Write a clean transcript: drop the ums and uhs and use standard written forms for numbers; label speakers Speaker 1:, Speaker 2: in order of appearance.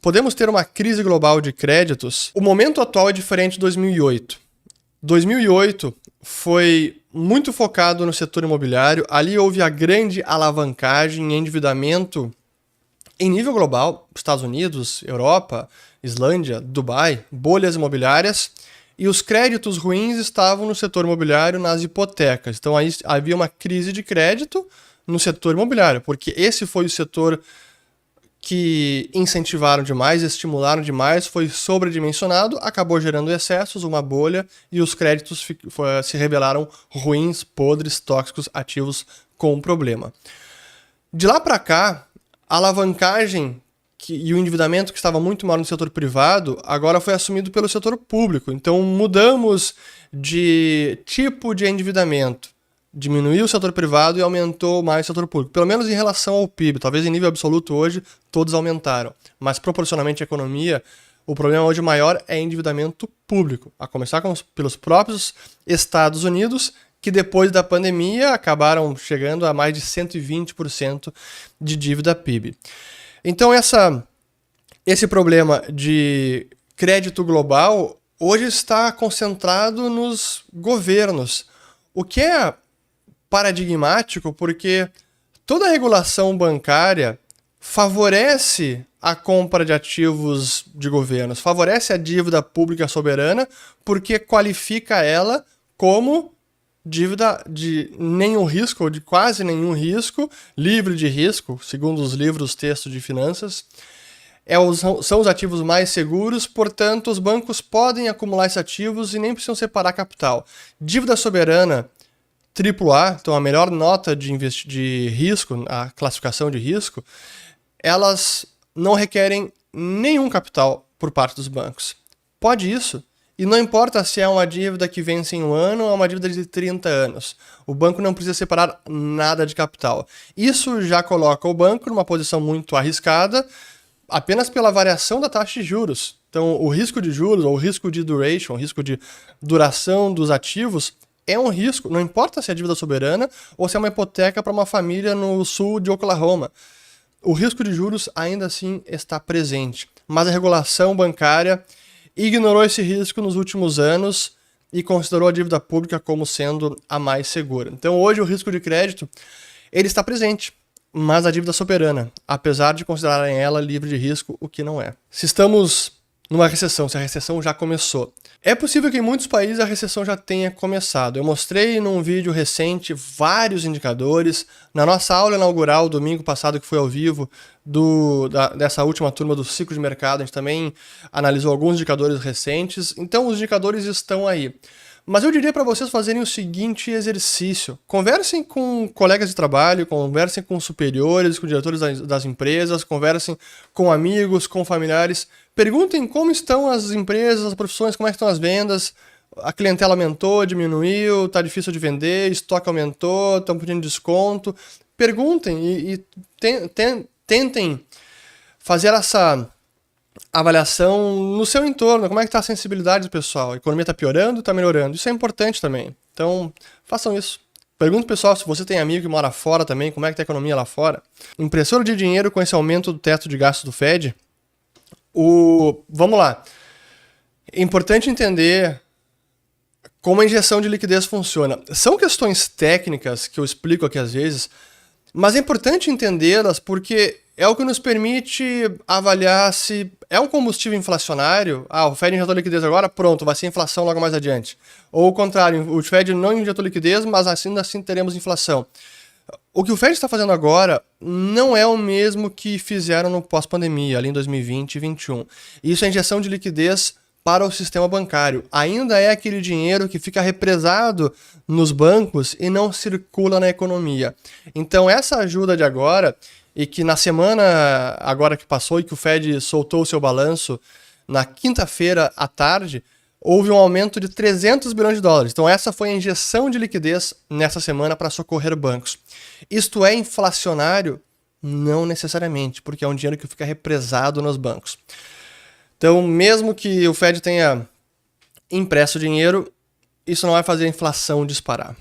Speaker 1: podemos ter uma crise global de créditos. O momento atual é diferente de 2008. 2008 foi muito focado no setor imobiliário. Ali houve a grande alavancagem e endividamento em nível global, Estados Unidos, Europa, Islândia, Dubai, bolhas imobiliárias, e os créditos ruins estavam no setor imobiliário, nas hipotecas. Então aí havia uma crise de crédito no setor imobiliário, porque esse foi o setor que incentivaram demais, estimularam demais, foi sobredimensionado, acabou gerando excessos, uma bolha, e os créditos se revelaram ruins, podres, tóxicos, ativos com problema. De lá para cá, a alavancagem e o endividamento que estava muito maior no setor privado, agora foi assumido pelo setor público. Então mudamos de tipo de endividamento. Diminuiu o setor privado e aumentou mais o setor público. Pelo menos em relação ao PIB. Talvez em nível absoluto hoje todos aumentaram. Mas proporcionalmente à economia, o problema hoje maior é endividamento público. A começar pelos próprios Estados Unidos, que depois da pandemia acabaram chegando a mais de 120% de dívida PIB. Então esse problema de crédito global hoje está concentrado nos governos, o que é paradigmático porque toda a regulação bancária favorece a compra de ativos de governos, favorece a dívida pública soberana porque qualifica ela como dívida de nenhum risco, ou de quase nenhum risco, livre de risco, segundo os livros textos de finanças. São os ativos mais seguros, portanto, os bancos podem acumular esses ativos e nem precisam separar capital. Dívida soberana AAA, então a melhor nota de risco, a classificação de risco, elas não requerem nenhum capital por parte dos bancos. Pode isso? E não importa se é uma dívida que vence em 1 ano ou uma dívida de 30 anos. O banco não precisa separar nada de capital. Isso já coloca o banco numa posição muito arriscada apenas pela variação da taxa de juros. Então, o risco de juros, ou o risco de duration, o risco de duração dos ativos, é um risco. Não importa se é dívida soberana ou se é uma hipoteca para uma família no sul de Oklahoma. O risco de juros ainda assim está presente. Mas a regulação bancária ignorou esse risco nos últimos anos e considerou a dívida pública como sendo a mais segura. Então hoje o risco de crédito ele está presente, mas a dívida soberana, apesar de considerarem ela livre de risco, o que não é. Se estamos numa recessão, se a recessão já começou, é possível que em muitos países a recessão já tenha começado. Eu mostrei num vídeo recente vários indicadores. Na nossa aula inaugural, domingo passado, que foi ao vivo, dessa última turma do ciclo de mercado, a gente também analisou alguns indicadores recentes. Então os indicadores estão aí. Mas eu diria para vocês fazerem o seguinte exercício. Conversem com colegas de trabalho, conversem com superiores, com diretores das empresas, conversem com amigos, com familiares. Perguntem como estão as empresas, as profissões, como é que estão as vendas, a clientela aumentou, diminuiu, está difícil de vender, estoque aumentou, estão pedindo desconto. Perguntem e tentem fazer essa avaliação no seu entorno, como é que está a sensibilidade do pessoal, a economia está piorando, está melhorando, isso é importante também, então façam isso. Pergunta pessoal se você tem amigo que mora fora também, como é que está a economia lá fora. Impressora de dinheiro com esse aumento do teto de gastos do Fed, vamos lá, é importante entender como a injeção de liquidez funciona. São questões técnicas que eu explico aqui às vezes, mas é importante entendê-las porque é o que nos permite avaliar se é um combustível inflacionário. O Fed injetou liquidez agora, pronto, vai ser inflação logo mais adiante. Ou o contrário, o Fed não injetou liquidez, mas assim teremos inflação. O que o Fed está fazendo agora não é o mesmo que fizeram no pós-pandemia, ali em 2020 e 2021. Isso é injeção de liquidez para o sistema bancário. Ainda é aquele dinheiro que fica represado nos bancos e não circula na economia. Então essa ajuda de agora, e que na semana agora que passou e que o Fed soltou o seu balanço na quinta-feira à tarde, houve um aumento de 300 bilhões de dólares. Então essa foi a injeção de liquidez nessa semana para socorrer bancos. Isto é inflacionário? Não necessariamente, porque é um dinheiro que fica represado nos bancos. Então, mesmo que o Fed tenha impresso dinheiro, isso não vai fazer a inflação disparar.